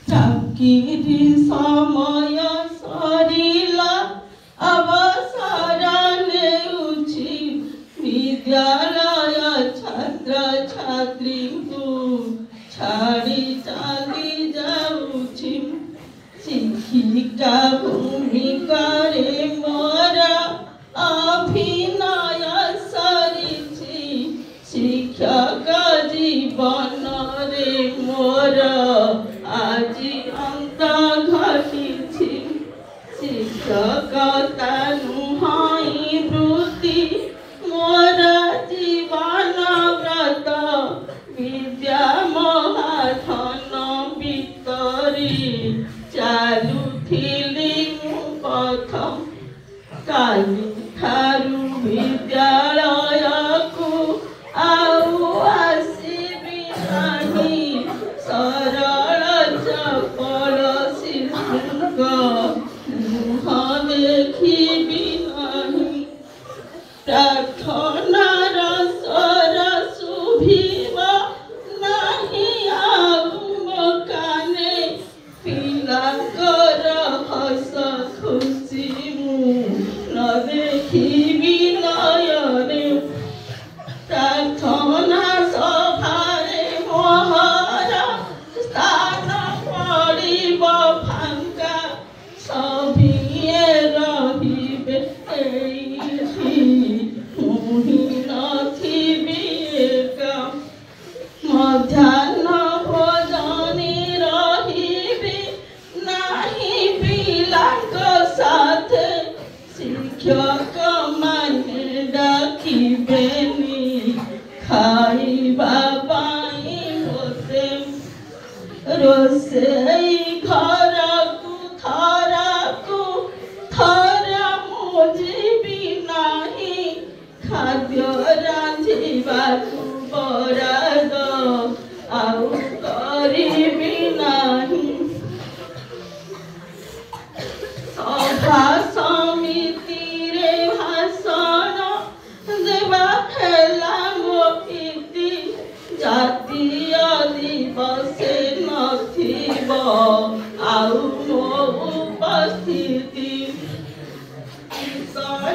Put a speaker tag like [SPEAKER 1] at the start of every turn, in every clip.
[SPEAKER 1] ଚାକିରି ସମୟ ସରିଲା ଅବସର ନେଉଛି ବିଦ୍ୟାଳୟ ଛାତ୍ରଛାତ୍ରୀଙ୍କୁ ଛାଡ଼ି ଚାଲି ଯାଉଛି। ଶିକ୍ଷିକା ଭୂମିକାରେ ମୋର ଅଭିନୟ ସରିଛି। ଶିକ୍ଷକ ଜୀବନରେ ମୋର ଆଜି ଅନ୍ତ ଘଟିଛି। ଶିକ୍ଷକତା ନୁହଁ ବୃତ୍ତି ମୋର ଜୀବନ ବ୍ରତ। ବିଦ୍ୟା ମହାଧନ ଭିତରେ ଚାଲୁଥିଲି ମୁଁ ପଥ। କାଲିଠାରୁ ବିଦ୍ୟାଳୟକୁ ଆଉ ଆସିବି ନାହିଁ। ସରଳ ଚପଳ ଶିଶୁଙ୍କ ମୁହଁ ଦେଖିବି ନାହିଁ। ପ୍ରାର୍ଥନାର ସ୍ୱର ଶୁଭିବ ନାହିଁ ଆଉ ମୋ କାନେ। ପିଲାଙ୍କର ହସ ଖୁସି ମୁଁ ନ ଦେଖିବି ନୟନେ। ପ୍ରାର୍ଥନା ସଭାରେ ମୋହର ସ୍ଥାନ ପଡ଼ିବ ଫାଙ୍କା। ସଭିଏ ରହିବେ ଏଇଠି ମୁଁ ହିଁ ନଥିବି ଏକା। ମଧ୍ୟାହ୍ନ ଭୋଜନେ ରହିବି ନାହିଁ ପିଲାଙ୍କ ସାଥେ। ଶିକ୍ଷକ ମାନେ ଡାକିବେନି ଖାଇବା ପାଇଁ ମୋତେ। ରୋଷେଇ ଘରକୁ ଥରକୁ ଥର ମୁଁ ଯିବି ନାହିଁ। ଖାଦ୍ୟ ରାନ୍ଧିବାକୁ ବରାଦ ଆଉ କରିବି ନାହିଁ। ସଭା ସମିତିରେ ଭାଷଣ ଦେବା ହେଲା ମୋ ଇତି। ଜାତୀୟ ଦିବସେ ନଥିବ ଆଉ ମୋ ଉପସ୍ଥିତି।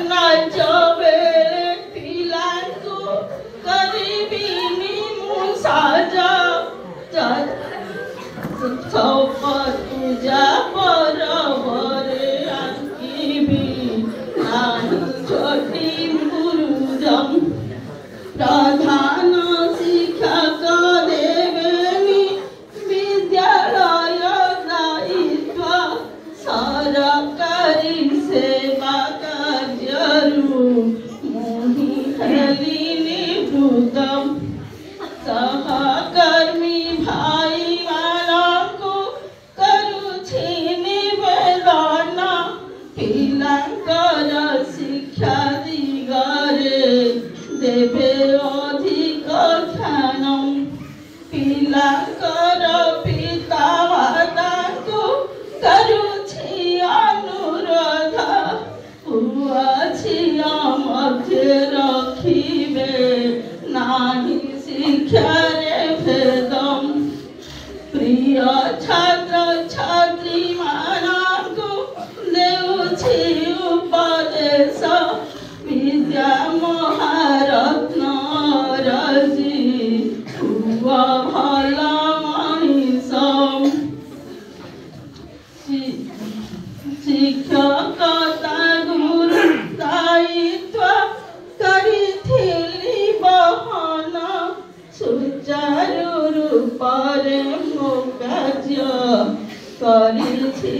[SPEAKER 1] ନାଚ ବେଳେ ପିଲାଙ୍କୁ କରିବିନି ମୁଁ ସାଜ। ପୂଜା ପର୍ବରେ ଆଙ୍କିବି ନାହିଁ ଝୋଟି ମୁରୁଜ। ପ୍ରଧାନ ଶିକ୍ଷକ ଦେବେନି ବିଦ୍ୟାଳୟ ଦାୟିତ୍ୱ। ସରକାରୀ ସେବା କାର୍ଯ୍ୟରୁ ମୁଁ ହିଁ ହେଲିନି ବୃଦ୍ଧ। ସହକର୍ମୀ ଭାଇମାନଙ୍କୁ କରୁଛି ନିବେଦନ। ପିଲାଙ୍କର ଶିକ୍ଷା ଦିଗରେ ଦେବେ ଅଧିକ ଧ୍ୟାନ। ପିଲାଙ୍କର ପିତାମାତାଙ୍କୁ କରୁଛି ଅନୁରୋଧ। ପୁଅ ଝିଅ ମଧ୍ୟରେ ରଖିବେ ନାହିଁ ଶିକ୍ଷାରେ ଭେଦ। ପ୍ରିୟ ଛାତ୍ରଛାତ୍ରୀ ମାନଙ୍କୁ ଦେଉଛି ଉପଦେଶ। ବିଦ୍ୟା ମହାରତ୍ନ ରଜି ପୁଅ ଭଲ ମଣିଷ। ଶିକ୍ଷକତା ଗୁରୁ ଦାୟିତ୍ୱ କରିଥିଲି ବହନ। ସୁଚାରୁ ରୂପରେ ମୋ କାର୍ଯ୍ୟ କରିଛି।